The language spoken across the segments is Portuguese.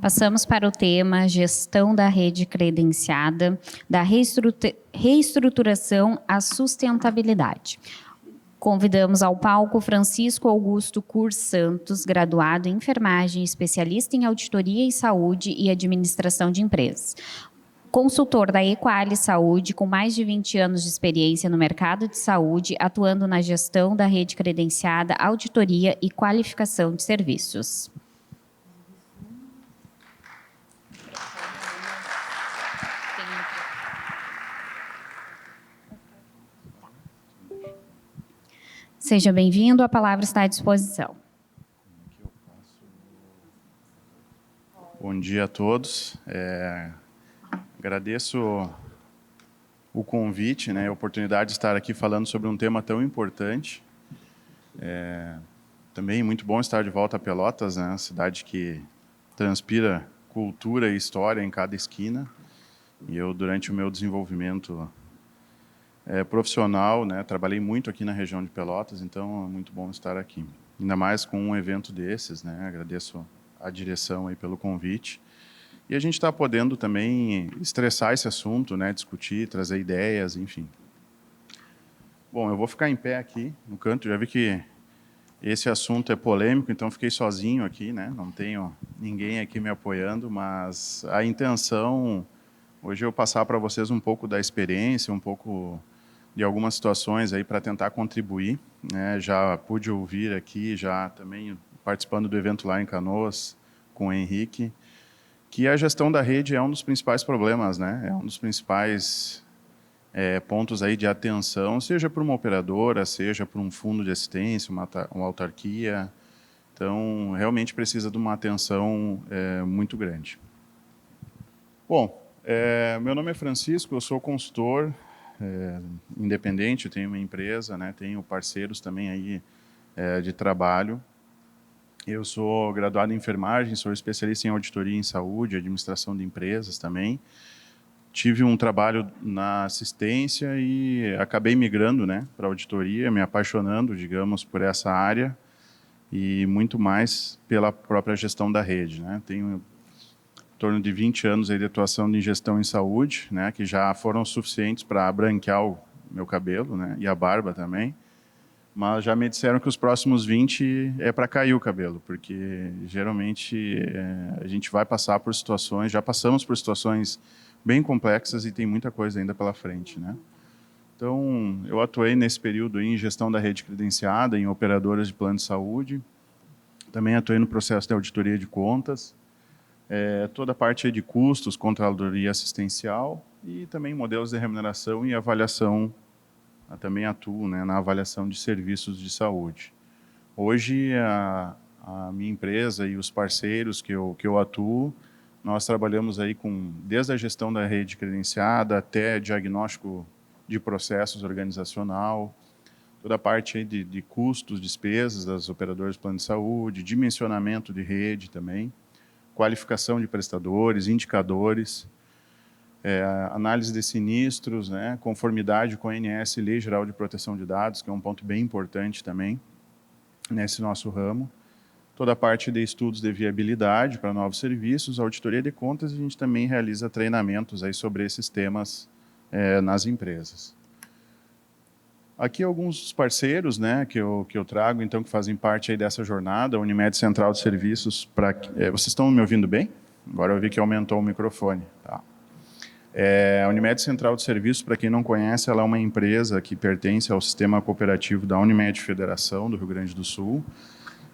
Passamos para o tema Gestão da Rede Credenciada, da reestruturação à sustentabilidade. Convidamos ao palco Francisco Augusto Cur Santos, graduado em enfermagem, especialista em auditoria e saúde e administração de empresas. Consultor da Equalis Saúde, com mais de 20 anos de experiência no mercado de saúde, atuando na gestão da rede credenciada, auditoria e qualificação de serviços. Seja bem-vindo, a palavra está à disposição. Bom dia a todos. Agradeço o convite, a oportunidade de estar aqui falando sobre um tema tão importante. Também muito bom estar de volta a Pelotas, né? Cidade que transpira cultura e história em cada esquina. E eu, durante o meu desenvolvimento profissional, trabalhei muito aqui na região de Pelotas, então é muito bom estar aqui. Ainda mais com um evento desses, agradeço a direção aí pelo convite. E a gente está podendo também estressar esse assunto, discutir, trazer ideias, enfim. Bom, eu vou ficar em pé aqui no canto, já vi que esse assunto é polêmico, então fiquei sozinho aqui, não tenho ninguém aqui me apoiando, mas a intenção hoje é eu passar para vocês um pouco da experiência, um pouco de algumas situações aí para tentar contribuir. Já pude ouvir aqui, já também participando do evento lá em Canoas com o Henrique, que a gestão da rede é um dos principais problemas, é um dos principais pontos aí de atenção, seja para uma operadora, seja para um fundo de assistência, uma autarquia. Então, realmente precisa de uma atenção muito grande. Bom, meu nome é Francisco, eu sou consultor independente, eu tenho uma empresa, tenho parceiros também aí de trabalho. Eu sou graduado em enfermagem, sou especialista em auditoria em saúde, administração de empresas também. Tive um trabalho na assistência e acabei migrando para a auditoria, me apaixonando, digamos, por essa área e muito mais pela própria gestão da rede. Tenho em torno de 20 anos aí de atuação em gestão em saúde, que já foram suficientes para branquear o meu cabelo, e a barba também. Mas já me disseram que os próximos 20 é para cair o cabelo, porque geralmente a gente vai passar por situações, já passamos por situações bem complexas e tem muita coisa ainda pela frente. Então, eu atuei nesse período aí em gestão da rede credenciada, em operadoras de plano de saúde, também atuei no processo de auditoria de contas, toda a parte aí de custos, controladoria assistencial e também modelos de remuneração e avaliação. Eu também atuo na avaliação de serviços de saúde. Hoje, a minha empresa e os parceiros que eu atuo, nós trabalhamos aí desde a gestão da rede credenciada até diagnóstico de processos organizacional, toda a parte aí de custos, despesas das operadoras de plano de saúde, dimensionamento de rede também, qualificação de prestadores, indicadores, análise de sinistros, conformidade com a ANS, Lei Geral de Proteção de Dados, que é um ponto bem importante também nesse nosso ramo. Toda a parte de estudos de viabilidade para novos serviços, auditoria de contas, e a gente também realiza treinamentos aí sobre esses temas nas empresas. Aqui alguns dos parceiros que eu trago, então, que fazem parte aí dessa jornada, a Unimed Central de Serviços. Vocês estão me ouvindo bem? Agora eu vi que aumentou o microfone. Tá. A Unimed Central de Serviços, para quem não conhece, ela é uma empresa que pertence ao sistema cooperativo da Unimed Federação do Rio Grande do Sul,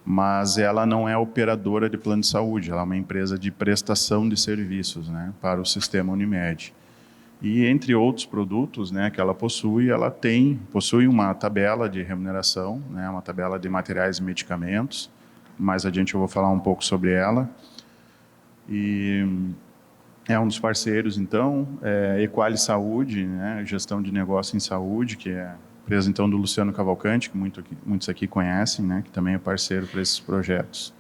mas ela não é operadora de plano de saúde, ela é uma empresa de prestação de serviços para o sistema Unimed. E, entre outros produtos que ela possui uma tabela de remuneração, uma tabela de materiais e medicamentos. Mais adiante eu vou falar um pouco sobre ela. E é um dos parceiros, então, Equalis Saúde, gestão de negócio em saúde, que é a empresa, então, do Luciano Cavalcante, que muitos aqui conhecem, que também é parceiro para esses projetos.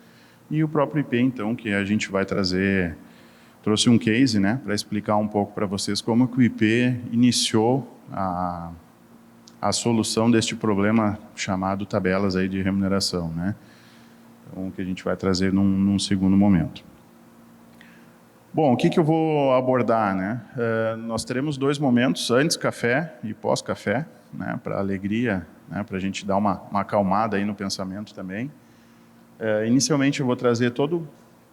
E o próprio IP, então, que a gente vai trouxe um case, para explicar um pouco para vocês como que o IP iniciou a solução deste problema chamado tabelas aí de remuneração, então, que a gente vai trazer num segundo momento. Bom, o que eu vou abordar, né? Nós teremos 2 momentos, antes café e pós-café, né? Para alegria, né? Para a gente dar uma acalmada aí no pensamento também. Inicialmente eu vou trazer todo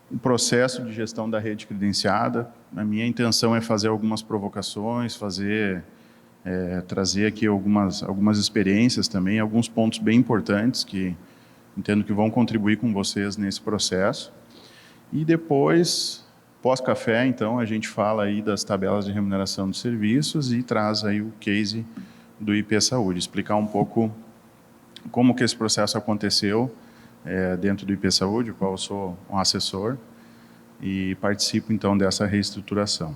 o processo de gestão da rede credenciada. A minha intenção é fazer algumas provocações, trazer aqui algumas experiências também, alguns pontos bem importantes que entendo que vão contribuir com vocês nesse processo. E depois, pós-café, então, a gente fala aí das tabelas de remuneração dos serviços e traz aí o case do IP Saúde, explicar um pouco como que esse processo aconteceu dentro do IP Saúde, o qual eu sou um assessor, e participo, então, dessa reestruturação.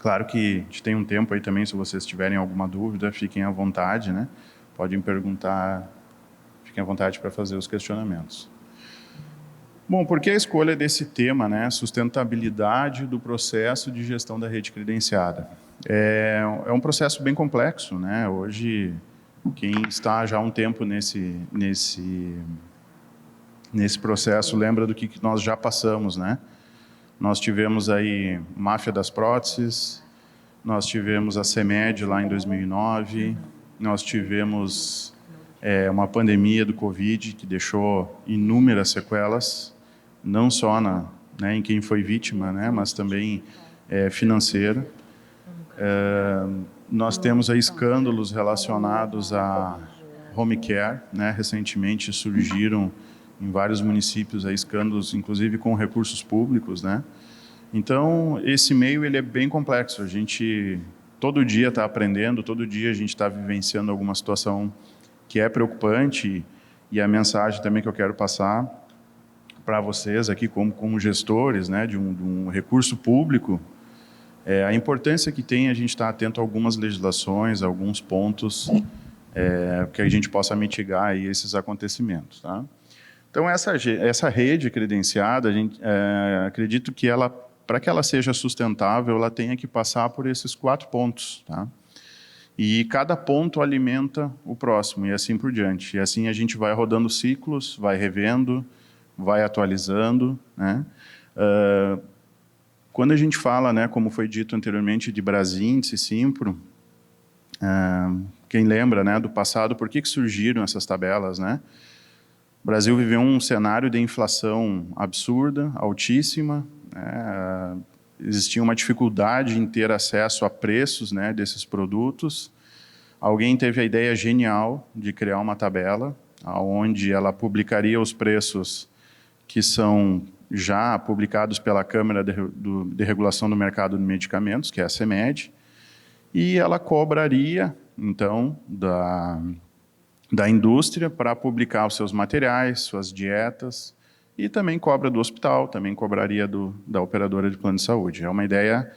Claro que a gente tem um tempo aí também, se vocês tiverem alguma dúvida, fiquem à vontade, né? Podem perguntar, fiquem à vontade para fazer os questionamentos. Bom, por que a escolha desse tema, né? Sustentabilidade do processo de gestão da rede credenciada? É um processo bem complexo, né? Hoje, quem está já há um tempo nesse processo lembra do que nós já passamos, né? Nós tivemos aí máfia das próteses, nós tivemos a CEMED lá em 2009, nós tivemos uma pandemia do Covid que deixou inúmeras sequelas, não só em quem foi vítima, né, mas também financeira. Nós temos aí escândalos relacionados a home care, né, recentemente surgiram em vários municípios aí escândalos, inclusive com recursos públicos, né. Então, esse meio ele é bem complexo, a gente todo dia está aprendendo, todo dia a gente está vivenciando alguma situação que é preocupante, e a mensagem também que eu quero passar para vocês aqui como gestores, né, de um recurso público, a importância que tem a gente estar atento a algumas legislações, a alguns pontos que a gente possa mitigar aí esses acontecimentos. Tá? Então, essa rede credenciada, acredito que para que ela seja sustentável, ela tenha que passar por esses 4 pontos. Tá? E cada ponto alimenta o próximo, e assim por diante. E assim a gente vai rodando ciclos, vai revendo, vai atualizando, né? Quando a gente fala, né, como foi dito anteriormente, de Brasíndice, Simpro, quem lembra, né, do passado, por que surgiram essas tabelas, né? O Brasil viveu um cenário de inflação absurda, altíssima, né? Existia uma dificuldade em ter acesso a preços, né, desses produtos. Alguém teve a ideia genial de criar uma tabela, onde ela publicaria os preços que são já publicados pela Câmara de Regulação do Mercado de Medicamentos, que é a CEMED, e ela cobraria, então, da indústria para publicar os seus materiais, suas dietas, e também cobra do hospital, também cobraria da operadora de plano de saúde. É uma ideia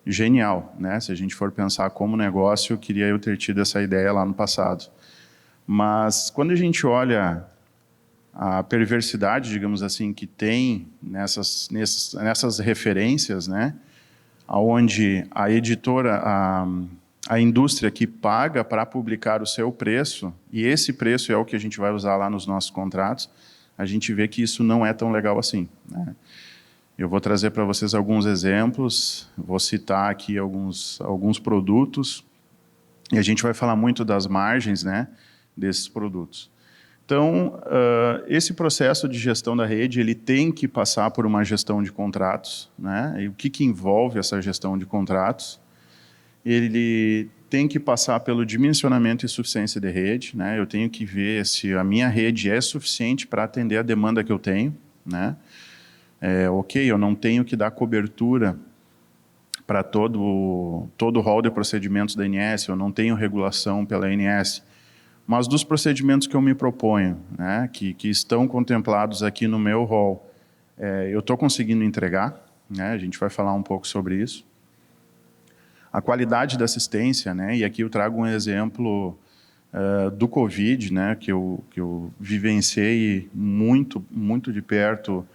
genial, né? Se a gente for pensar como negócio, eu queria eu ter tido essa ideia lá no passado. Mas quando a gente olha a perversidade, digamos assim, que tem nessas referências, né? Onde a editora, a indústria que paga para publicar o seu preço, e esse preço é o que a gente vai usar lá nos nossos contratos, a gente vê que isso não é tão legal assim, né? Eu vou trazer para vocês alguns exemplos, vou citar aqui alguns produtos, e a gente vai falar muito das margens, né, desses produtos. Então, esse processo de gestão da rede, ele tem que passar por uma gestão de contratos, né? E o que envolve essa gestão de contratos? Ele tem que passar pelo dimensionamento e suficiência de rede, né? Eu tenho que ver se a minha rede é suficiente para atender a demanda que eu tenho, né? Ok, eu não tenho que dar cobertura para todo o rol de procedimentos da ANS, eu não tenho regulação pela ANS, mas dos procedimentos que eu me proponho, né, que estão contemplados aqui no meu rol, eu estou conseguindo entregar, né? A gente vai falar um pouco sobre isso. A qualidade da assistência, né? E aqui eu trago um exemplo do Covid, né? Que eu vivenciei muito de perto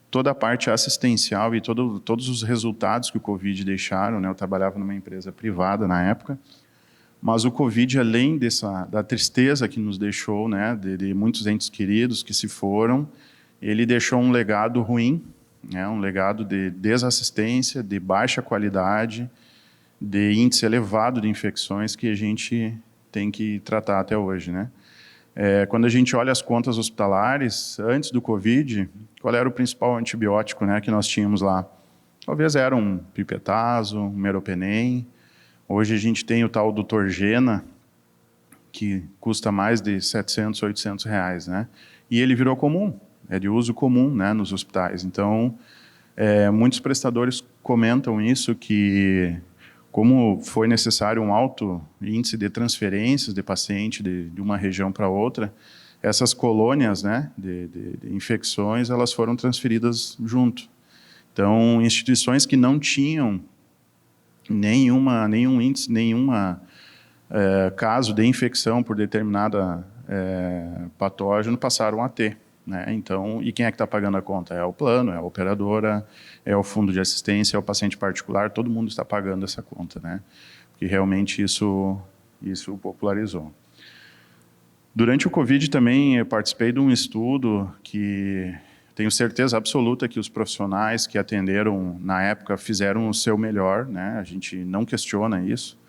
toda a parte assistencial e todos os resultados que o Covid deixaram, né? Eu trabalhava numa empresa privada na época, mas o Covid, além da tristeza que nos deixou, né? De muitos entes queridos que se foram, ele deixou um legado ruim, né? Um legado de desassistência, de baixa qualidade, de índice elevado de infecções que a gente tem que tratar até hoje, né? Quando a gente olha as contas hospitalares, antes do Covid, qual era o principal antibiótico, né, que nós tínhamos lá? Talvez era um pipetazo, um meropenem. Hoje a gente tem o tal do Torgena, que custa mais de 700, 800 reais, né? E ele virou comum, é de uso comum, né, nos hospitais. Então, muitos prestadores comentam isso, que como foi necessário um alto índice de transferências de paciente de uma região para outra, essas colônias, né, de infecções, elas foram transferidas junto. Então, instituições que não tinham nenhum índice, caso de infecção por determinada patógeno passaram a ter, né? Então, e quem é que está pagando a conta? É o plano, é a operadora, é o fundo de assistência, é o paciente particular, todo mundo está pagando essa conta, né? Porque realmente isso popularizou. Durante o Covid também eu participei de um estudo que tenho certeza absoluta que os profissionais que atenderam na época fizeram o seu melhor, né? A gente não questiona isso.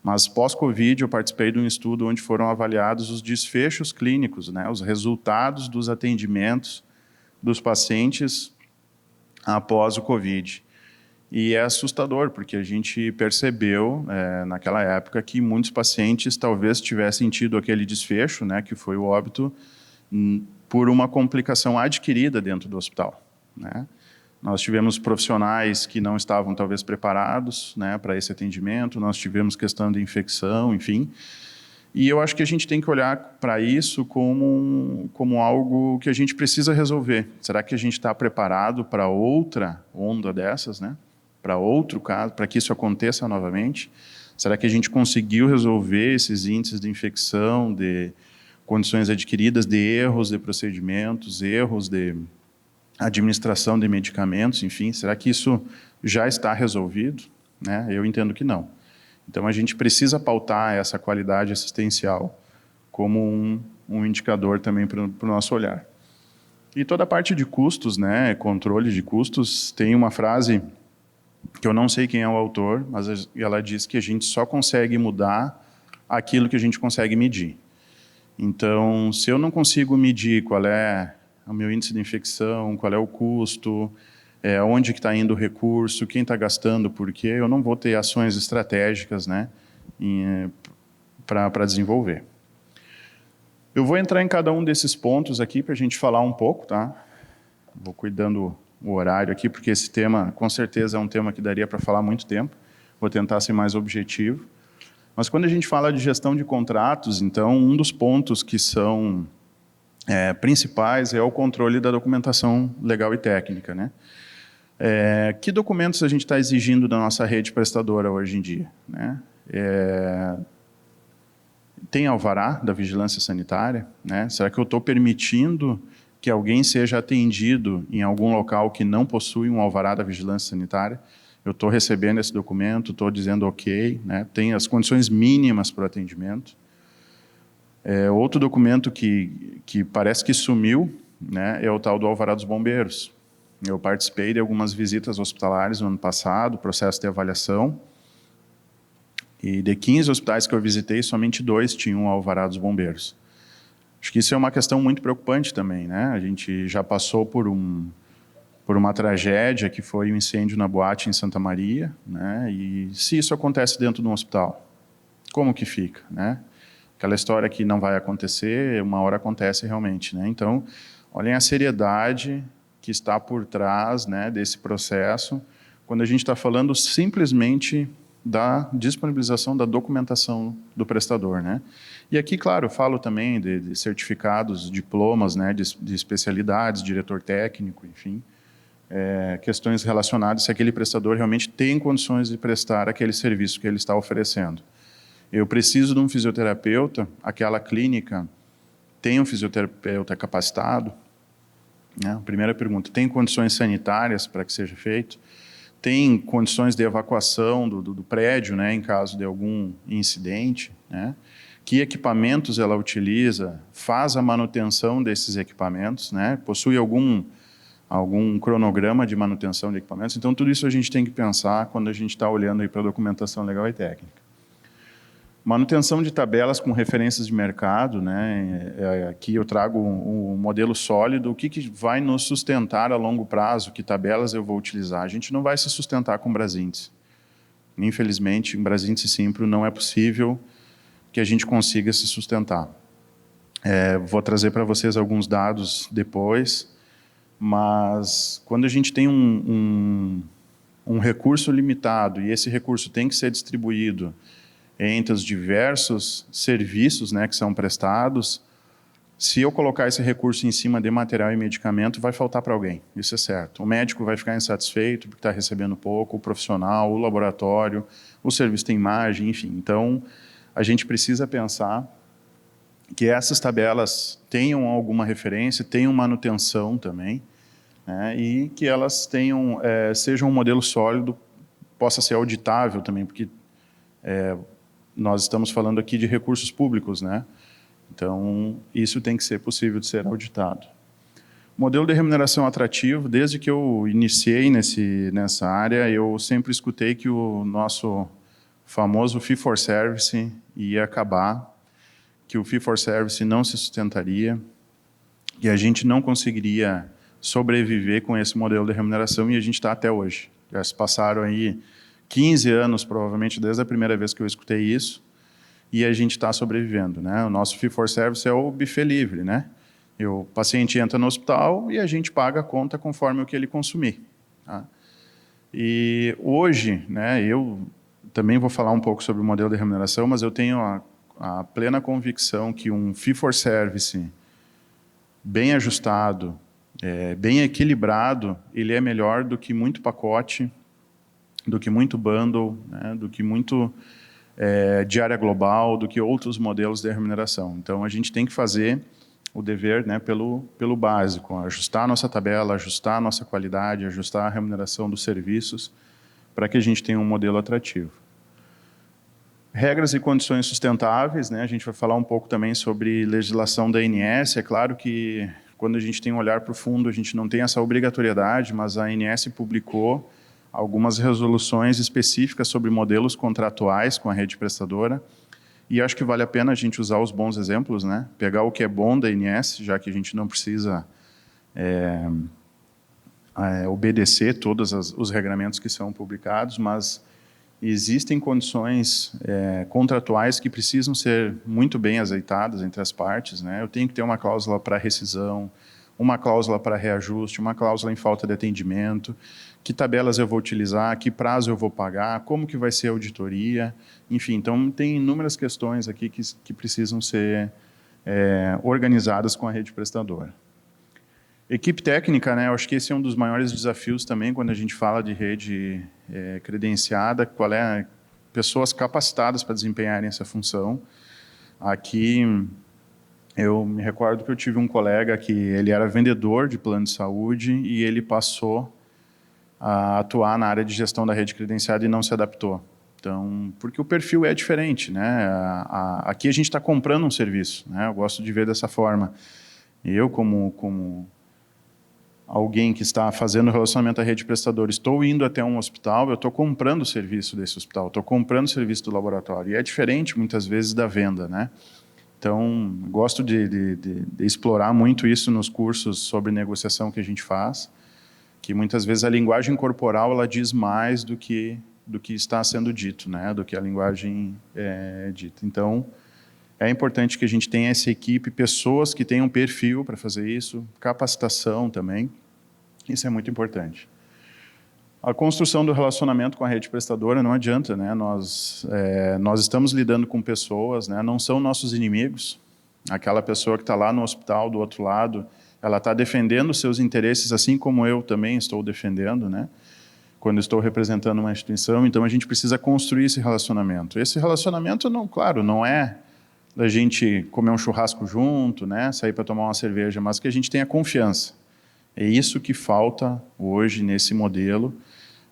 Mas pós-Covid eu participei de um estudo onde foram avaliados os desfechos clínicos, né, os resultados dos atendimentos dos pacientes após o Covid. E é assustador, porque a gente percebeu naquela época que muitos pacientes talvez tivessem tido aquele desfecho, né, que foi o óbito, por uma complicação adquirida dentro do hospital, né? Nós tivemos profissionais que não estavam, talvez, preparados, né, para esse atendimento, nós tivemos questão de infecção, enfim. E eu acho que a gente tem que olhar para isso como algo que a gente precisa resolver. Será que a gente está preparado para outra onda dessas, né? Para outro caso, para que isso aconteça novamente? Será que a gente conseguiu resolver esses índices de infecção, de condições adquiridas, de erros de procedimentos, erros de administração de medicamentos, enfim, será que isso já está resolvido? Né? Eu entendo que não. Então, a gente precisa pautar essa qualidade assistencial como um indicador também para o nosso olhar. E toda a parte de custos, né, controle de custos, tem uma frase que eu não sei quem é o autor, mas ela diz que a gente só consegue mudar aquilo que a gente consegue medir. Então, se eu não consigo medir qual é o meu índice de infecção, qual é o custo, onde que está indo o recurso, quem está gastando, por quê, eu não vou ter ações estratégicas, né, para desenvolver. Eu vou entrar em cada um desses pontos aqui para a gente falar um pouco, tá? Vou cuidando o horário aqui, porque esse tema, com certeza, é um tema que daria para falar muito tempo. Vou tentar ser mais objetivo. Mas quando a gente fala de gestão de contratos, então, um dos pontos que são principais é o controle da documentação legal e técnica, né? Que documentos a gente está exigindo da nossa rede prestadora hoje em dia, né? Tem alvará da vigilância sanitária, né? Será que eu estou permitindo que alguém seja atendido em algum local que não possui um alvará da vigilância sanitária? Eu estou recebendo esse documento, estou dizendo ok, né? Tem as condições mínimas para o atendimento. Outro documento que parece que sumiu, né, é o tal do alvará dos bombeiros. Eu participei de algumas visitas hospitalares no ano passado, processo de avaliação, e de 15 hospitais que eu visitei, somente 2 tinham o alvará dos bombeiros. Acho que isso é uma questão muito preocupante também, né? A gente já passou por uma tragédia que foi o incêndio na boate em Santa Maria, né? E se isso acontece dentro de um hospital, como que fica, né? Aquela história que não vai acontecer, uma hora acontece realmente, né? Então, olhem a seriedade que está por trás, né, desse processo, quando a gente está falando simplesmente da disponibilização da documentação do prestador, né? E aqui, claro, eu falo também de certificados, diplomas, né, de especialidades, diretor técnico, enfim, questões relacionadas se aquele prestador realmente tem condições de prestar aquele serviço que ele está oferecendo. Eu preciso de um fisioterapeuta, aquela clínica tem um fisioterapeuta capacitado? Né? Primeira pergunta, tem condições sanitárias para que seja feito? Tem condições de evacuação do prédio, né, em caso de algum incidente? Né? Que equipamentos ela utiliza? Faz a manutenção desses equipamentos? Né? Possui algum algum cronograma de manutenção de equipamentos. Então, tudo isso a gente tem que pensar quando a gente está olhando para a documentação legal e técnica. Manutenção de tabelas com referências de mercado, né? Aqui eu trago um modelo sólido, o que vai nos sustentar a longo prazo, que tabelas eu vou utilizar. A gente não vai se sustentar com Brasíndice. Infelizmente, em Brasíndice Simpro não é possível que a gente consiga se sustentar. Vou trazer para vocês alguns dados depois, mas quando a gente tem um recurso limitado e esse recurso tem que ser distribuído entre os diversos serviços, né, que são prestados, se eu colocar esse recurso em cima de material e medicamento, vai faltar para alguém, isso é certo. O médico vai ficar insatisfeito porque está recebendo pouco, o profissional, o laboratório, o serviço de imagem, enfim. Então, a gente precisa pensar que essas tabelas tenham alguma referência, tenham manutenção também, né, e que elas tenham, sejam um modelo sólido, possa ser auditável também, porque nós estamos falando aqui de recursos públicos, né? Então, isso tem que ser possível de ser auditado. Modelo de remuneração atrativo, desde que eu iniciei nessa área, eu sempre escutei que o nosso famoso fee for service ia acabar, que o fee for service não se sustentaria, e a gente não conseguiria sobreviver com esse modelo de remuneração, e a gente está até hoje. Já se passaram aí 15 anos, provavelmente, desde a primeira vez que eu escutei isso, e a gente está sobrevivendo, né? O nosso fee for service é o buffet livre, né? O paciente entra no hospital e a gente paga a conta conforme o que ele consumir. Tá? E hoje, né, eu também vou falar um pouco sobre o modelo de remuneração, mas eu tenho a plena convicção que um fee for service bem ajustado, bem equilibrado, ele é melhor do que muito pacote, do que muito bundle, né, do que muito diária global, do que outros modelos de remuneração. Então, a gente tem que fazer o dever, né, pelo básico, ajustar a nossa tabela, ajustar a nossa qualidade, ajustar a remuneração dos serviços, para que a gente tenha um modelo atrativo. Regras e condições sustentáveis, né, a gente vai falar um pouco também sobre legislação da ANS. É claro que, quando a gente tem um olhar profundo, a gente não tem essa obrigatoriedade, mas a ANS publicou algumas resoluções específicas sobre modelos contratuais com a rede prestadora, e acho que vale a pena a gente usar os bons exemplos, né? Pegar o que é bom da ANS, já que a gente não precisa obedecer todos os regramentos que são publicados, mas existem condições contratuais que precisam ser muito bem azeitadas entre as partes, né? Eu tenho que ter uma cláusula para rescisão, uma cláusula para reajuste, uma cláusula em falta de atendimento, que tabelas eu vou utilizar, que prazo eu vou pagar, como que vai ser a auditoria, enfim. Então, tem inúmeras questões aqui que precisam ser organizadas com a rede prestadora. Equipe técnica, né, eu acho que esse é um dos maiores desafios também quando a gente fala de rede credenciada, pessoas capacitadas para desempenharem essa função. Aqui, eu me recordo que eu tive um colega que ele era vendedor de plano de saúde e ele passou a atuar na área de gestão da rede credenciada e não se adaptou. Então, porque o perfil é diferente, né? Aqui a gente está comprando um serviço, né? Eu gosto de ver dessa forma. Eu, como alguém que está fazendo relacionamento à rede prestadora, estou indo até um hospital, eu estou comprando o serviço desse hospital, estou comprando o serviço do laboratório. E é diferente, muitas vezes, da venda, né? Então, gosto de explorar muito isso nos cursos sobre negociação que a gente faz, que muitas vezes a linguagem corporal ela diz mais do que está sendo dito, né? Do que a linguagem dita. Então, é importante que a gente tenha essa equipe, pessoas que tenham perfil para fazer isso, capacitação também, isso é muito importante. A construção do relacionamento com a rede prestadora não adianta, né? Nós estamos lidando com pessoas, né? Não são nossos inimigos. Aquela pessoa que está lá no hospital do outro lado, ela está defendendo seus interesses, assim como eu também estou defendendo, né? Quando estou representando uma instituição, então a gente precisa construir esse relacionamento. Esse relacionamento, não, claro, não é da gente comer um churrasco junto, né? Sair para tomar uma cerveja, mas que a gente tenha confiança. É isso que falta hoje nesse modelo,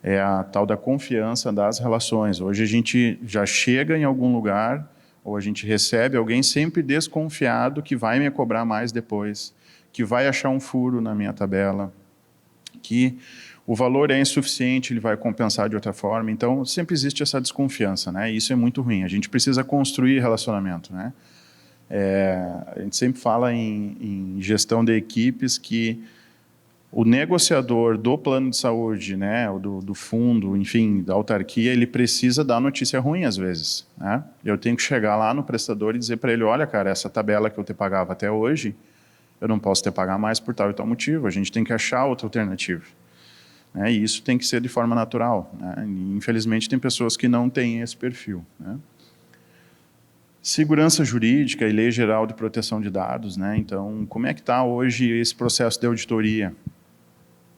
é a tal da confiança das relações. Hoje a gente já chega em algum lugar, ou a gente recebe alguém sempre desconfiado que vai me cobrar mais depois, que vai achar um furo na minha tabela, que o valor é insuficiente, ele vai compensar de outra forma. Então, sempre existe essa desconfiança, né? E isso é muito ruim. A gente precisa construir relacionamento, né? A gente sempre fala em gestão de equipes que o negociador do plano de saúde, né, do fundo, enfim, da autarquia, ele precisa dar notícia ruim às vezes, né? Eu tenho que chegar lá no prestador e dizer para ele, olha, cara, essa tabela que eu te pagava até hoje, eu não posso te pagar mais por tal e tal motivo, a gente tem que achar outra alternativa. Né? E isso tem que ser de forma natural, né? E, infelizmente, tem pessoas que não têm esse perfil, né? Segurança jurídica e Lei Geral de Proteção de Dados, né? Então, como é que está hoje esse processo de auditoria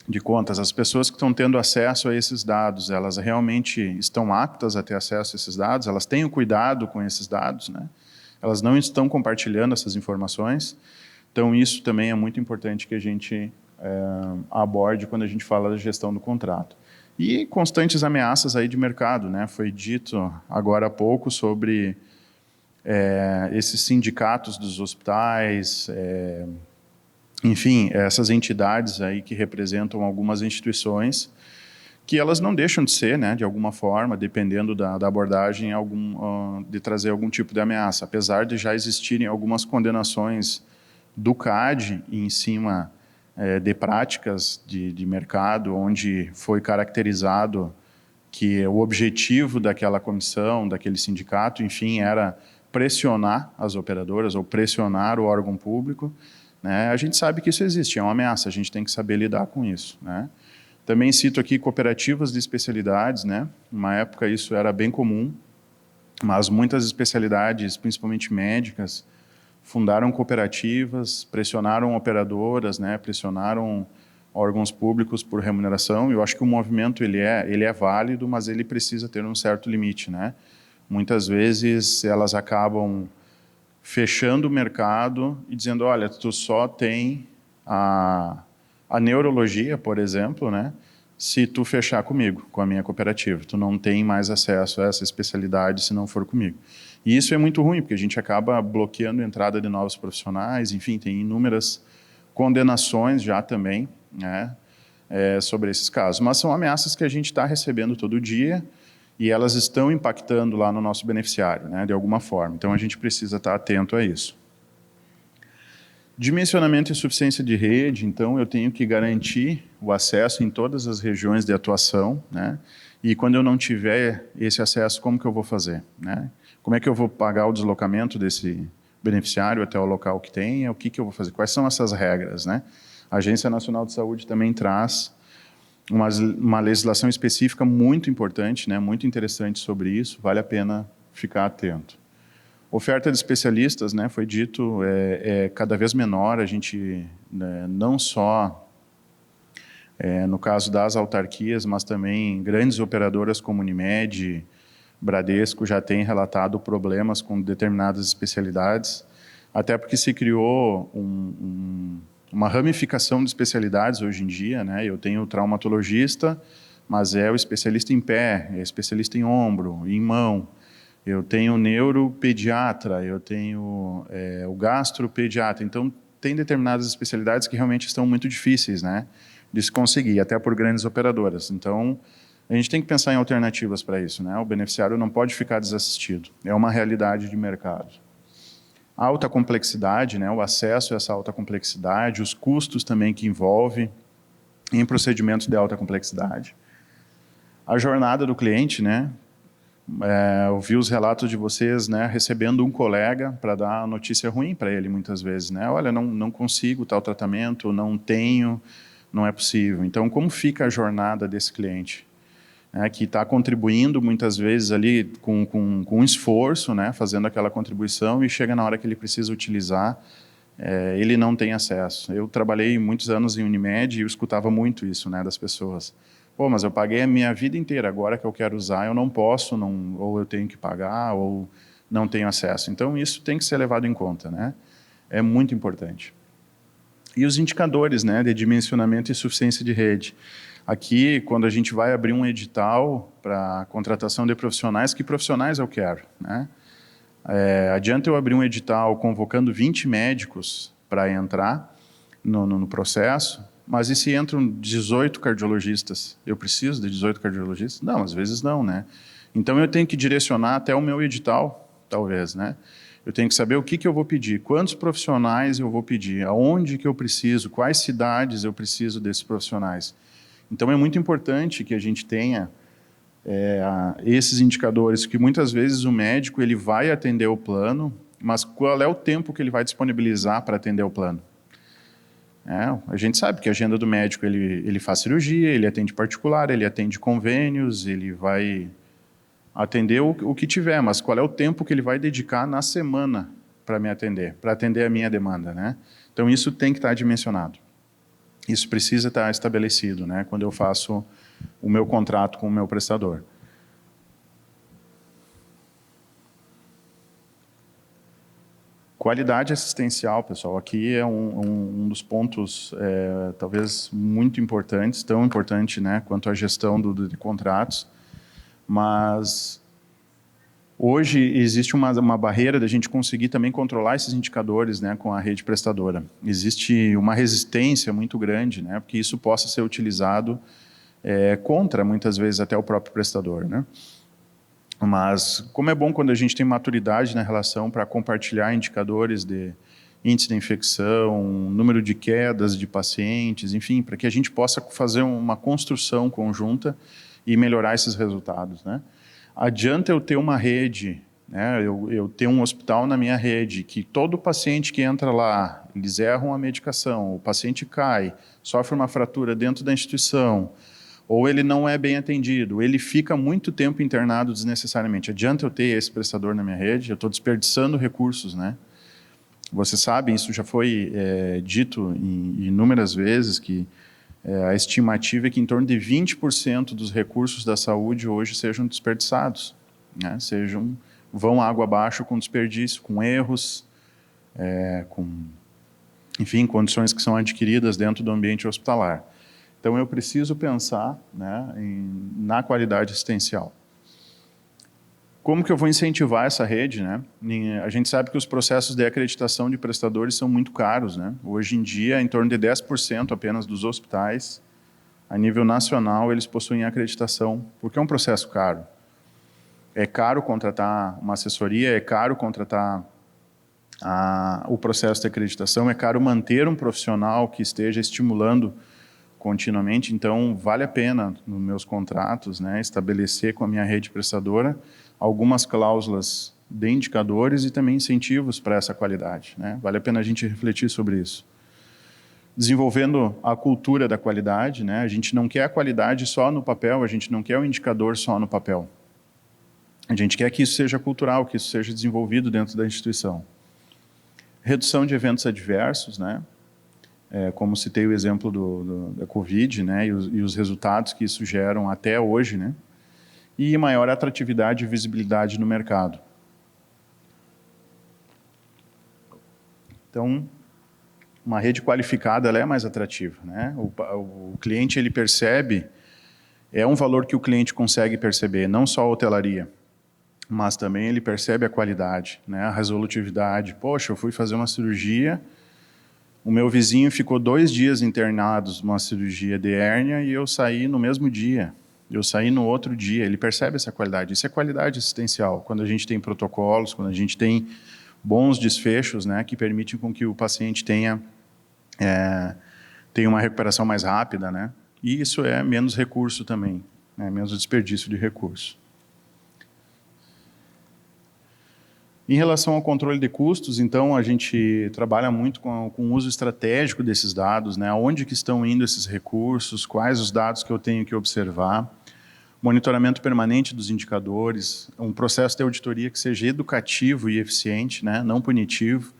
de contas? As pessoas que estão tendo acesso a esses dados, elas realmente estão aptas a ter acesso a esses dados? Elas têm o cuidado com esses dados, né? Elas não estão compartilhando essas informações? Então, isso também é muito importante que a gente aborde quando a gente fala da gestão do contrato. E constantes ameaças aí de mercado, né? Foi dito agora há pouco sobre esses sindicatos dos hospitais, enfim, essas entidades aí que representam algumas instituições que elas não deixam de ser, né, de alguma forma, dependendo da abordagem, de trazer algum tipo de ameaça, apesar de já existirem algumas condenações do CAD em cima de práticas de mercado, onde foi caracterizado que o objetivo daquela comissão, daquele sindicato, enfim, era pressionar as operadoras ou pressionar o órgão público, né? A gente sabe que isso existe, é uma ameaça, a gente tem que saber lidar com isso, né? Também cito aqui cooperativas de especialidades, né? Uma época isso era bem comum, mas muitas especialidades, principalmente médicas, fundaram cooperativas, pressionaram operadoras, né? Pressionaram órgãos públicos por remuneração. Eu acho que o movimento ele é válido, mas ele precisa ter um certo limite, né? Muitas vezes elas acabam fechando o mercado e dizendo, olha, tu só tem a neurologia, por exemplo, né? Se tu fechar comigo, com a minha cooperativa, tu não tem mais acesso a essa especialidade se não for comigo. E isso é muito ruim, porque a gente acaba bloqueando a entrada de novos profissionais, enfim, tem inúmeras condenações já também, né, sobre esses casos. Mas são ameaças que a gente está recebendo todo dia e elas estão impactando lá no nosso beneficiário, né, de alguma forma. Então, a gente precisa estar atento a isso. Dimensionamento e suficiência de rede, então eu tenho que garantir o acesso em todas as regiões de atuação, né? E quando eu não tiver esse acesso, como que eu vou fazer, né? Como é que eu vou pagar o deslocamento desse beneficiário até o local que tem? O que que eu vou fazer? Quais são essas regras, né? A Agência Nacional de Saúde também traz uma legislação específica muito importante, né? Muito interessante sobre isso, vale a pena ficar atento. Oferta de especialistas, né, foi dito, cada vez menor, a gente, né, não só no caso das autarquias, mas também grandes operadoras como Unimed, Bradesco, já têm relatado problemas com determinadas especialidades, até porque se criou uma ramificação de especialidades hoje em dia, né? Eu tenho o traumatologista, mas é o especialista em pé, é especialista em ombro, em mão. Eu tenho neuropediatra, eu tenho o gastropediatra. Então, tem determinadas especialidades que realmente estão muito difíceis, né, de se conseguir, até por grandes operadoras. Então, a gente tem que pensar em alternativas para isso, né? O beneficiário não pode ficar desassistido. É uma realidade de mercado. Alta complexidade, né, o acesso a essa alta complexidade, os custos também que envolve em procedimentos de alta complexidade. A jornada do cliente, né? Eu vi os relatos de vocês, né, recebendo um colega para dar notícia ruim para ele muitas vezes, né? Olha, não consigo tal tratamento, não tenho, não é possível. Então, como fica a jornada desse cliente? Que está contribuindo muitas vezes ali com esforço, né, fazendo aquela contribuição e chega na hora que ele precisa utilizar, ele não tem acesso. Eu trabalhei muitos anos em Unimed e eu escutava muito isso, né, das pessoas. Pô, mas eu paguei a minha vida inteira, agora que eu quero usar eu não posso, ou eu tenho que pagar, ou não tenho acesso. Então isso tem que ser levado em conta, né? É muito importante. E os indicadores, né, de dimensionamento e suficiência de rede. Aqui, quando a gente vai abrir um edital para contratação de profissionais, que profissionais eu quero, né? Adianta eu abrir um edital convocando 20 médicos para entrar no processo, Mas e se entram 18 cardiologistas? Eu preciso de 18 cardiologistas? Não, às vezes não, né? Então eu tenho que direcionar até o meu edital, talvez, né? Eu tenho que saber o que eu vou pedir, quantos profissionais eu vou pedir, aonde que eu preciso, quais cidades eu preciso desses profissionais. Então é muito importante que a gente tenha esses indicadores, que muitas vezes o médico ele vai atender o plano, mas qual é o tempo que ele vai disponibilizar para atender o plano? A gente sabe que a agenda do médico, ele faz cirurgia, ele atende particular, ele atende convênios, ele vai atender o que tiver, mas qual é o tempo que ele vai dedicar na semana para me atender, para atender a minha demanda, né? Então isso tem que estar dimensionado. Isso precisa estar estabelecido, né? Quando eu faço o meu contrato com o meu prestador. Qualidade assistencial, pessoal, aqui é um dos pontos talvez muito importantes, tão importante, né, quanto a gestão de contratos, mas hoje existe uma barreira da gente conseguir também controlar esses indicadores, né, com a rede prestadora. Existe uma resistência muito grande, né, porque isso possa ser utilizado contra, muitas vezes, até o próprio prestador, né. Mas como é bom quando a gente tem maturidade na relação para compartilhar indicadores de índice de infecção, número de quedas de pacientes, enfim, para que a gente possa fazer uma construção conjunta e melhorar esses resultados, né? Adianta eu ter uma rede, né? Eu ter um hospital na minha rede, que todo paciente que entra lá, eles erram a medicação, o paciente cai, sofre uma fratura dentro da instituição, ou ele não é bem atendido, ele fica muito tempo internado desnecessariamente. Adianta eu ter esse prestador na minha rede? Eu estou desperdiçando recursos, né? Vocês sabem, isso já foi dito inúmeras vezes, que a estimativa é que em torno de 20% dos recursos da saúde hoje sejam desperdiçados, né? Vão água abaixo com desperdício, com erros, enfim, condições que são adquiridas dentro do ambiente hospitalar. Então, eu preciso pensar, né, na qualidade assistencial. Como que eu vou incentivar essa rede, né? A gente sabe que os processos de acreditação de prestadores são muito caros, né? Hoje em dia, em torno de 10% apenas dos hospitais, a nível nacional, eles possuem acreditação, porque é um processo caro. É caro contratar uma assessoria, é caro contratar o processo de acreditação, é caro manter um profissional que esteja estimulando continuamente, então vale a pena, nos meus contratos, né, estabelecer com a minha rede prestadora algumas cláusulas de indicadores e também incentivos para essa qualidade, né? Vale a pena a gente refletir sobre isso. Desenvolvendo a cultura da qualidade, né? A gente não quer a qualidade só no papel, a gente não quer o indicador só no papel. A gente quer que isso seja cultural, que isso seja desenvolvido dentro da instituição. Redução de eventos adversos, né? Como citei o exemplo da Covid, né, e os resultados que isso geram até hoje, né, e maior atratividade e visibilidade no mercado. Então, uma rede qualificada ela é mais atrativa, né? O cliente ele percebe, é um valor que o cliente consegue perceber, não só a hotelaria, mas também ele percebe a qualidade, né, a resolutividade. Poxa, eu fui fazer uma cirurgia, o meu vizinho ficou 2 dias internados numa cirurgia de hérnia e eu saí no mesmo dia. Eu saí no outro dia. Ele percebe essa qualidade. Isso é qualidade assistencial. Quando a gente tem protocolos, quando a gente tem bons desfechos, né, que permitem com que o paciente tenha uma recuperação mais rápida, né? E isso é menos recurso também, né, menos desperdício de recurso. Em relação ao controle de custos, então, a gente trabalha muito com o uso estratégico desses dados, né? Onde que estão indo esses recursos, quais os dados que eu tenho que observar, monitoramento permanente dos indicadores, um processo de auditoria que seja educativo e eficiente, né? Não punitivo.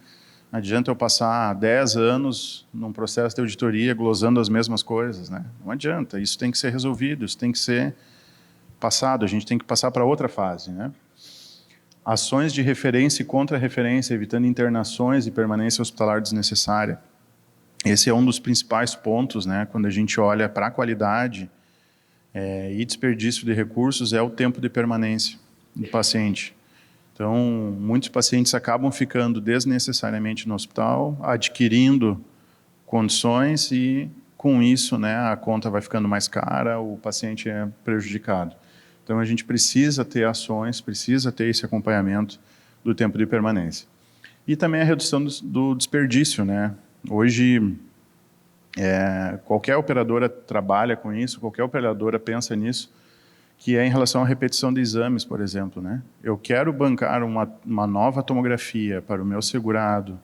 Não adianta eu passar 10 anos num processo de auditoria glosando as mesmas coisas, né? Não adianta, isso tem que ser resolvido, isso tem que ser passado, a gente tem que passar para outra fase, né? Ações de referência e contra-referência, evitando internações e permanência hospitalar desnecessária. Esse é um dos principais pontos, né, quando a gente olha para a qualidade e desperdício de recursos, é o tempo de permanência do paciente. Então, muitos pacientes acabam ficando desnecessariamente no hospital, adquirindo condições e com isso, né, a conta vai ficando mais cara, o paciente é prejudicado. Então, a gente precisa ter ações, precisa ter esse acompanhamento do tempo de permanência. E também a redução do desperdício, né? Hoje, qualquer operadora trabalha com isso, qualquer operadora pensa nisso, que é em relação à repetição de exames, por exemplo, né? Eu quero bancar uma nova tomografia para o meu segurado,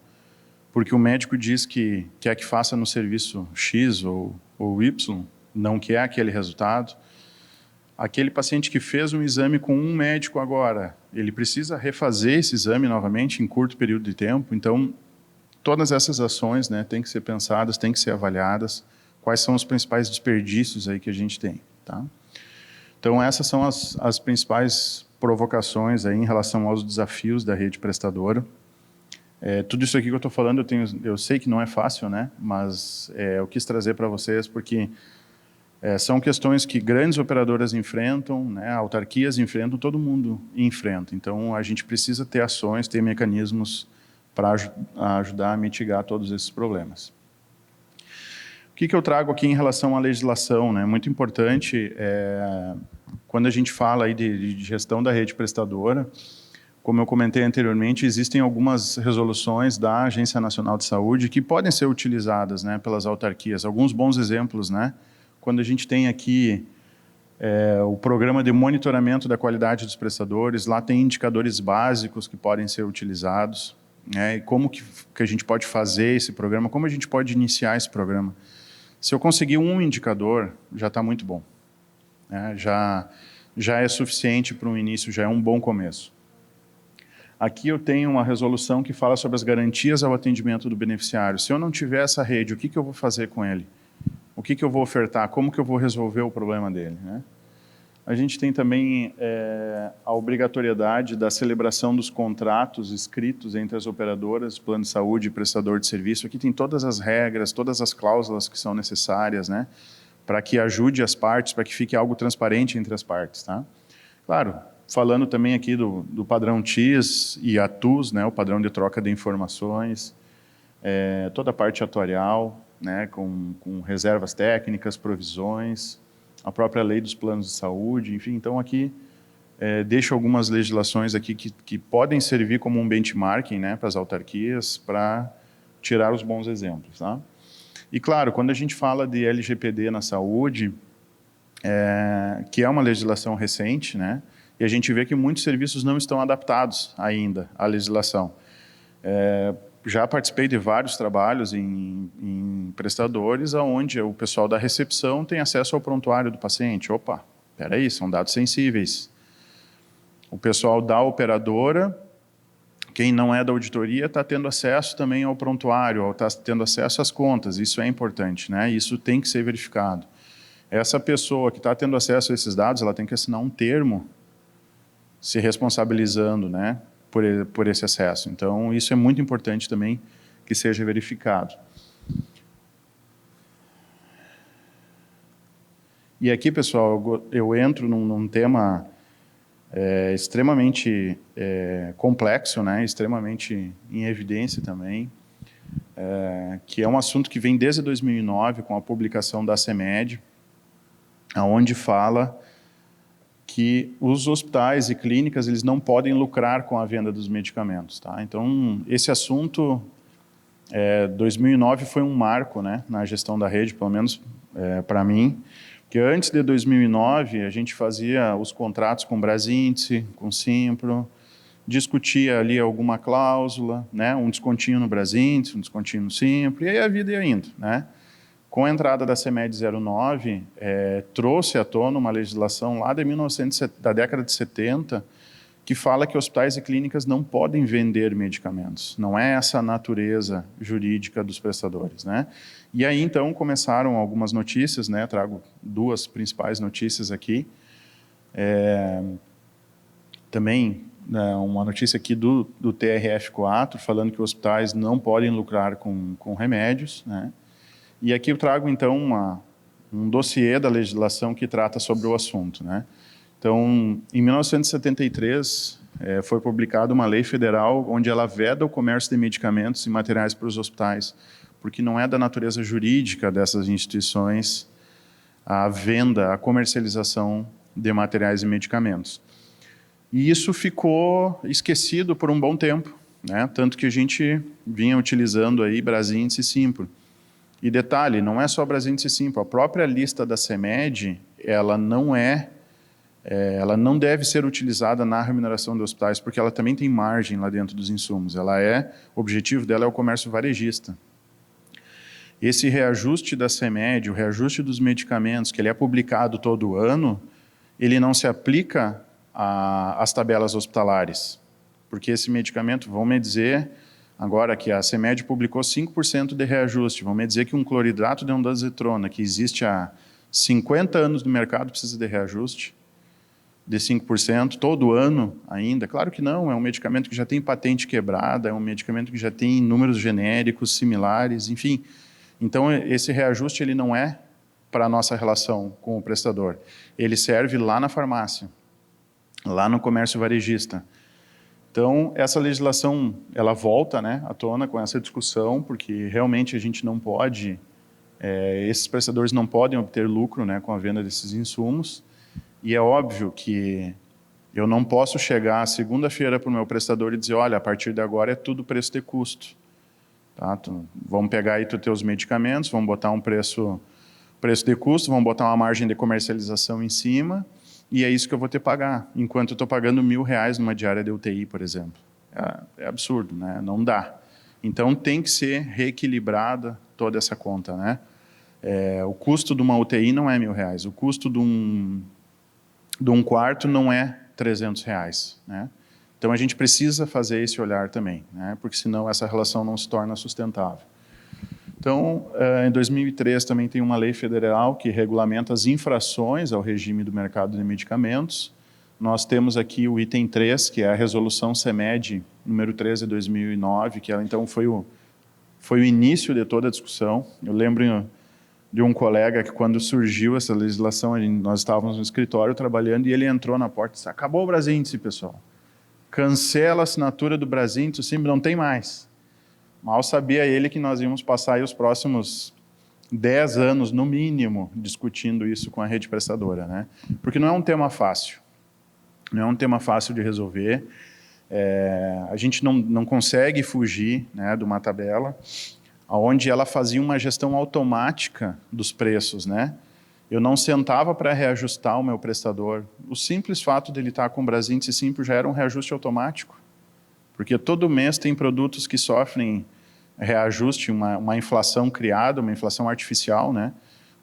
porque o médico diz que quer que faça no serviço X ou Y, não quer aquele resultado. Aquele paciente que fez um exame com um médico agora, ele precisa refazer esse exame novamente em curto período de tempo. Então, todas essas ações, né, têm que ser pensadas, têm que ser avaliadas. Quais são os principais desperdícios aí que a gente tem, tá? Então, essas são as principais provocações aí em relação aos desafios da rede prestadora. Tudo isso aqui que eu estou falando, eu sei que não é fácil, né? Mas eu quis trazer para vocês porque são questões que grandes operadoras enfrentam, né? Autarquias enfrentam, todo mundo enfrenta. Então, a gente precisa ter ações, ter mecanismos para ajudar a mitigar todos esses problemas. O que eu trago aqui em relação à legislação, né? Muito importante, quando a gente fala aí de gestão da rede prestadora, como eu comentei anteriormente, existem algumas resoluções da Agência Nacional de Saúde que podem ser utilizadas, né, pelas autarquias. Alguns bons exemplos, né? Quando a gente tem aqui o programa de monitoramento da qualidade dos prestadores, lá tem indicadores básicos que podem ser utilizados, né? E como que a gente pode fazer esse programa, como a gente pode iniciar esse programa. Se eu conseguir um indicador, já está muito bom, né? Já é suficiente para um início, já é um bom começo. Aqui eu tenho uma resolução que fala sobre as garantias ao atendimento do beneficiário. Se eu não tiver essa rede, o que eu vou fazer com ele? O que eu vou ofertar? Como que eu vou resolver o problema dele, né? A gente tem também a obrigatoriedade da celebração dos contratos escritos entre as operadoras, plano de saúde e prestador de serviço. Aqui tem todas as regras, todas as cláusulas que são necessárias, né, para que ajude as partes, para que fique algo transparente entre as partes, tá? Claro, falando também aqui do padrão TIS e ATUS, né, o padrão de troca de informações, toda a parte atuarial, né, com reservas técnicas, provisões, a própria lei dos planos de saúde, enfim. Então, aqui, deixo algumas legislações aqui que podem servir como um benchmarking, né, para as autarquias, para tirar os bons exemplos, tá? E, claro, quando a gente fala de LGPD na saúde, que é uma legislação recente, né, e a gente vê que muitos serviços não estão adaptados ainda à legislação. Já participei de vários trabalhos em prestadores onde o pessoal da recepção tem acesso ao prontuário do paciente. Opa, espera aí, são dados sensíveis. O pessoal da operadora, quem não é da auditoria, está tendo acesso também ao prontuário, ou está tendo acesso às contas. Isso é importante, né? Isso tem que ser verificado. Essa pessoa que está tendo acesso a esses dados, ela tem que assinar um termo se responsabilizando, né, por esse acesso. Então, isso é muito importante também que seja verificado. E aqui, pessoal, eu entro num tema extremamente complexo, né, extremamente em evidência também, que é um assunto que vem desde 2009, com a publicação da CEMED, onde fala que os hospitais e clínicas eles não podem lucrar com a venda dos medicamentos, tá? Então, esse assunto, 2009 foi um marco, né, na gestão da rede, pelo menos para mim, que antes de 2009 a gente fazia os contratos com Brasíndice, com Simpro, discutia ali alguma cláusula, né, um descontinho no Brasíndice, um descontinho no Simpro, e aí a vida ia indo, né? Com a entrada da CEMED 09, trouxe à tona uma legislação lá da década de 70, que fala que hospitais e clínicas não podem vender medicamentos. Não é essa a natureza jurídica dos prestadores, né? E aí, então, começaram algumas notícias, né? Trago duas principais notícias aqui. Também, né, uma notícia aqui do TRF4, falando que hospitais não podem lucrar com remédios, né? E aqui eu trago, então, um dossiê da legislação que trata sobre o assunto, né? Então, em 1973, foi publicada uma lei federal onde ela veda o comércio de medicamentos e materiais para os hospitais, porque não é da natureza jurídica dessas instituições a venda, a comercialização de materiais e medicamentos. E isso ficou esquecido por um bom tempo, né? Tanto que a gente vinha utilizando aí Brasíndice Simpro. E detalhe, não é só Brasíndice Simpro, a própria lista da CEMED, ela não deve ser utilizada na remuneração de hospitais, porque ela também tem margem lá dentro dos insumos. O objetivo dela é o comércio varejista. Esse reajuste da CEMED, o reajuste dos medicamentos, que ele é publicado todo ano, ele não se aplica às tabelas hospitalares, porque esse medicamento, vão me dizer, agora que a CEMED publicou 5% de reajuste, vão me dizer que um cloridrato de ondansetrona, que existe há 50 anos no mercado, precisa de reajuste de 5%, todo ano ainda? Claro que não, é um medicamento que já tem patente quebrada, é um medicamento que já tem números genéricos similares, enfim. Então, esse reajuste ele não é para a nossa relação com o prestador. Ele serve lá na farmácia, lá no comércio varejista. Então, essa legislação, ela volta, né, à tona com essa discussão, porque realmente a gente não pode, esses prestadores não podem obter lucro, né, com a venda desses insumos, e é óbvio que eu não posso chegar segunda-feira para o meu prestador e dizer, olha, a partir de agora é tudo preço de custo. Tá? Vamos pegar aí os teus medicamentos, vamos botar um preço de custo, vamos botar uma margem de comercialização em cima, e é isso que eu vou ter que pagar, enquanto eu estou pagando R$1.000 numa diária de UTI, por exemplo. É absurdo, né? Não dá. Então, tem que ser reequilibrada toda essa conta, né? O custo de uma UTI não é R$1.000, o custo de um quarto não é R$300, né? Então, a gente precisa fazer esse olhar também, né? Porque senão essa relação não se torna sustentável. Então, em 2003 também tem uma lei federal que regulamenta as infrações ao regime do mercado de medicamentos. Nós temos aqui o item 3, que é a resolução CEMED número 13 de 2009, que ela então foi o início de toda a discussão. Eu lembro de um colega que quando surgiu essa legislação, nós estávamos no escritório trabalhando e ele entrou na porta e disse, acabou o Brasíndice, pessoal. Cancela a assinatura do Brasíndice, sim, não tem mais. Mal sabia ele que nós íamos passar aí os próximos 10 anos, no mínimo, discutindo isso com a rede prestadora, né? Porque não é um tema fácil. Não é um tema fácil de resolver. A gente não consegue fugir, né, de uma tabela onde ela fazia uma gestão automática dos preços, né? Eu não sentava para reajustar o meu prestador. O simples fato de ele estar com o Brasíndice Simpro já era um reajuste automático. Porque todo mês tem produtos que sofrem reajuste, uma inflação criada, uma inflação artificial, né?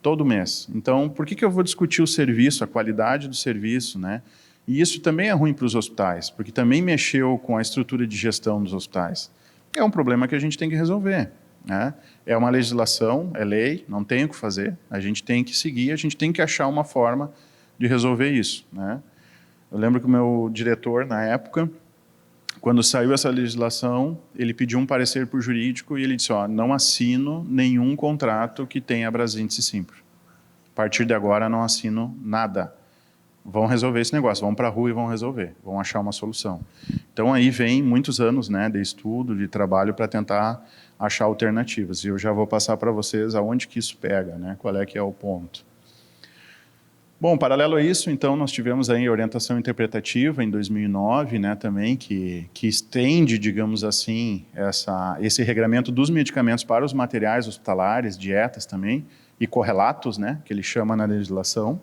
Todo mês. Então, por que eu vou discutir o serviço, a qualidade do serviço, né? E isso também é ruim para os hospitais, porque também mexeu com a estrutura de gestão dos hospitais. É um problema que a gente tem que resolver, né? É uma legislação, é lei, não tem o que fazer, a gente tem que seguir, a gente tem que achar uma forma de resolver isso, né? Eu lembro que o meu diretor, na época, quando saiu essa legislação, ele pediu um parecer para o jurídico e ele disse, ó, não assino nenhum contrato que tenha Brasíndice Simpro. A partir de agora, não assino nada. Vão resolver esse negócio, vão para a rua e vão resolver, vão achar uma solução. Então, aí vem muitos anos, né, de estudo, de trabalho para tentar achar alternativas. E eu já vou passar para vocês aonde que isso pega, né, qual é que é o ponto. Bom, paralelo a isso, então, nós tivemos aí a orientação interpretativa em 2009, né, também, que estende, digamos assim, esse regramento dos medicamentos para os materiais hospitalares, dietas também, e correlatos, né, que ele chama na legislação.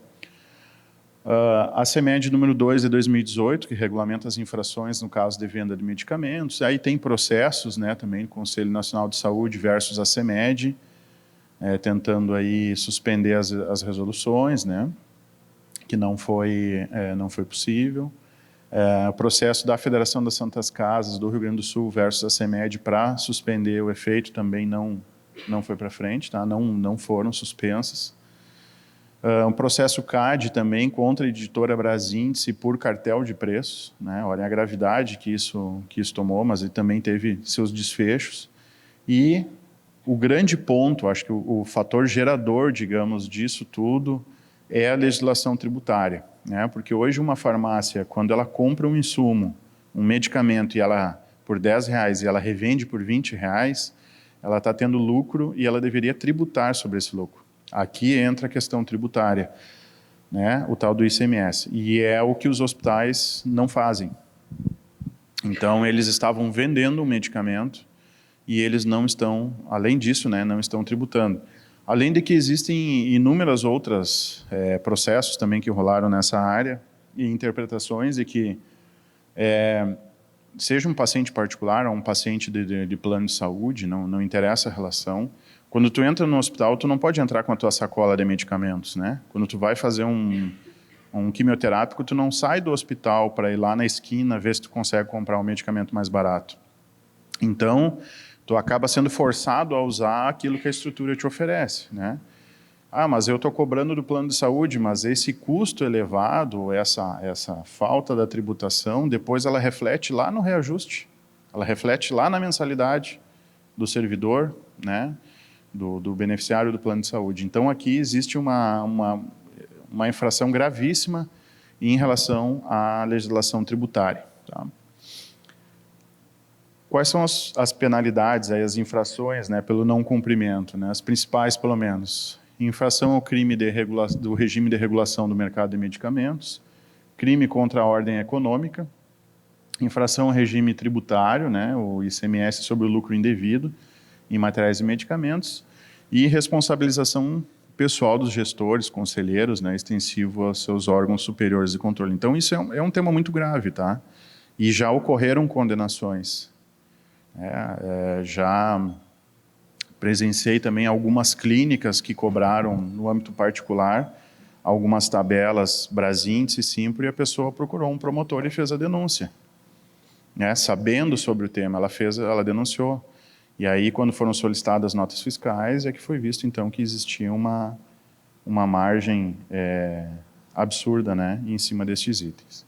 A CEMED número 2 de 2018, que regulamenta as infrações no caso de venda de medicamentos. Aí tem processos, né, também, Conselho Nacional de Saúde versus a CEMED, tentando aí suspender as resoluções, né, que não foi possível. O processo da Federação das Santas Casas do Rio Grande do Sul versus a CEMED para suspender o efeito também não foi para frente, tá? Não foram suspensas. Um processo CAD também contra a editora Brasíndice por cartel de preços, né? Olha a gravidade que isso tomou, mas ele também teve seus desfechos. E o grande ponto, acho que o fator gerador, digamos, disso tudo é a legislação tributária, né? Porque hoje uma farmácia, quando ela compra um insumo, um medicamento, e ela por R$10 e ela revende por R$20, ela está tendo lucro e ela deveria tributar sobre esse lucro. Aqui entra a questão tributária, né? O tal do ICMS. E é o que os hospitais não fazem. Então, eles estavam vendendo um medicamento e eles não estão, além disso, né, não estão tributando. Além de que existem inúmeras outras processos também que rolaram nessa área e interpretações de que seja um paciente particular ou um paciente de plano de saúde, não interessa a relação. Quando tu entra no hospital, tu não pode entrar com a tua sacola de medicamentos, né? Quando tu vai fazer um quimioterápico, tu não sai do hospital para ir lá na esquina ver se tu consegue comprar um medicamento mais barato. Então, tu acaba sendo forçado a usar aquilo que a estrutura te oferece, né? Ah, mas eu estou cobrando do plano de saúde, mas esse custo elevado, essa falta da tributação, depois ela reflete lá no reajuste, ela reflete lá na mensalidade do servidor, né, do beneficiário do plano de saúde. Então, aqui existe uma infração gravíssima em relação à legislação tributária. Tá? Quais são as penalidades, aí, as infrações, né, pelo não cumprimento? Né, as principais, pelo menos. Infração ao crime do regime de regulação do mercado de medicamentos, crime contra a ordem econômica, infração ao regime tributário, né, o ICMS sobre o lucro indevido em materiais e medicamentos, e responsabilização pessoal dos gestores, conselheiros, né, extensivo aos seus órgãos superiores de controle. Então, isso é um tema muito grave, tá? E já ocorreram condenações. Já presenciei também algumas clínicas que cobraram, no âmbito particular, algumas tabelas Brasíndice e Simpro, e a pessoa procurou um promotor e fez a denúncia. Sabendo sobre o tema, ela denunciou. E aí, quando foram solicitadas notas fiscais, é que foi visto, então, que existia uma margem absurda, né, em cima destes itens.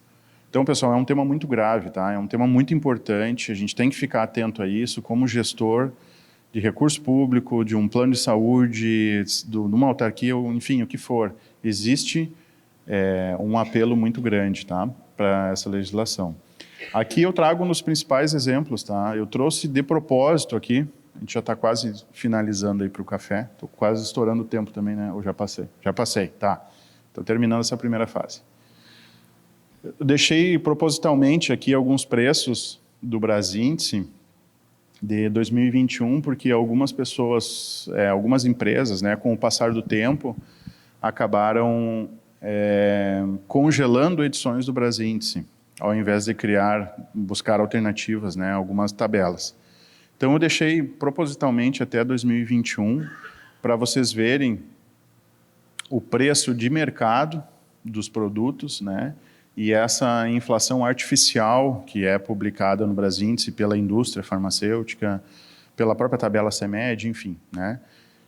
Então, pessoal, é um tema muito grave, tá? É um tema muito importante, a gente tem que ficar atento a isso, como gestor de recurso público, de um plano de saúde, de uma autarquia, enfim, o que for. Existe um apelo muito grande, tá, para essa legislação. Aqui eu trago nos principais exemplos, tá? Eu trouxe de propósito aqui, a gente já está quase finalizando aí para o café, estou quase estourando o tempo também, né? Ou já passei? Já passei, tá. Estou terminando essa primeira fase. Eu deixei propositalmente aqui alguns preços do Brasíndice de 2021, porque algumas pessoas, algumas empresas, né, com o passar do tempo, acabaram congelando edições do Brasíndice, ao invés de buscar alternativas, né, algumas tabelas. Então, eu deixei propositalmente até 2021, para vocês verem o preço de mercado dos produtos, né, e essa inflação artificial que é publicada no Brasíndice pela indústria farmacêutica, pela própria tabela CEMED, enfim, né?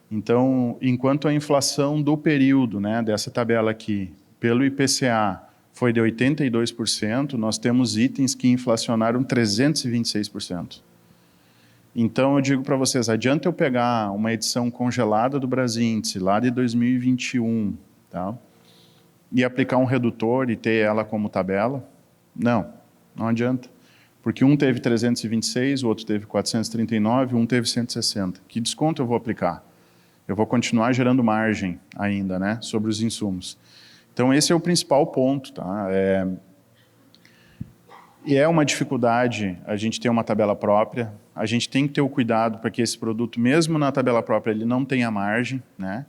Então, enquanto a inflação do período, né, dessa tabela aqui, pelo IPCA, foi de 82%, nós temos itens que inflacionaram 326%. Então, eu digo para vocês, adianta eu pegar uma edição congelada do Brasíndice, lá de 2021, tá? E aplicar um redutor e ter ela como tabela? Não adianta. Porque um teve 326, o outro teve 439, um teve 160. Que desconto eu vou aplicar? Eu vou continuar gerando margem ainda, né, sobre os insumos. Então, esse é o principal ponto, tá? E é uma dificuldade a gente ter uma tabela própria, a gente tem que ter o cuidado para que esse produto, mesmo na tabela própria, ele não tenha margem, né?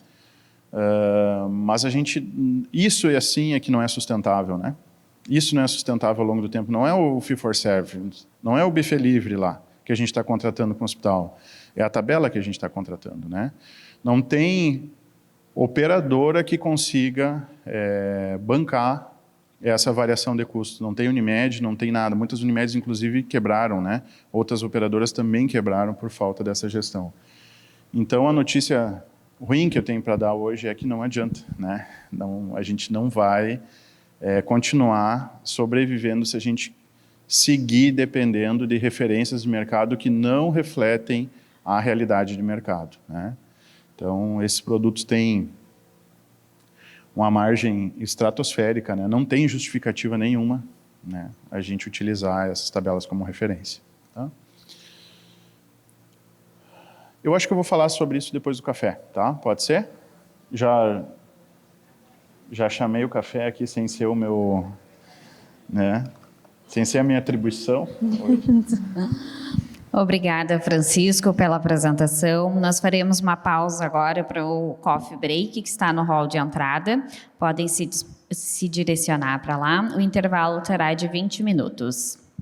Mas isso assim é que não é sustentável, né? Isso não é sustentável ao longo do tempo, não é o fee for service, não é o buffet livre lá que a gente está contratando com o hospital, é a tabela que a gente está contratando, né? Não tem operadora que consiga bancar essa variação de custos, não tem Unimed, não tem nada, muitas Unimeds inclusive quebraram, né? Outras operadoras também quebraram por falta dessa gestão. Então a notícia ruim que eu tenho para dar hoje é que não adianta, né? A gente não vai continuar sobrevivendo se a gente seguir dependendo de referências de mercado que não refletem a realidade de mercado, né? Então, esses produtos têm uma margem estratosférica, né? Não tem justificativa nenhuma, né, a gente utilizar essas tabelas como referência. Tá? Eu acho que eu vou falar sobre isso depois do café, tá? Pode ser? Já chamei o café aqui sem ser o meu, né? Sem ser a minha atribuição. Obrigada, Francisco, pela apresentação. Nós faremos uma pausa agora para o coffee break, que está no hall de entrada. Podem se direcionar para lá. O intervalo terá de 20 minutos.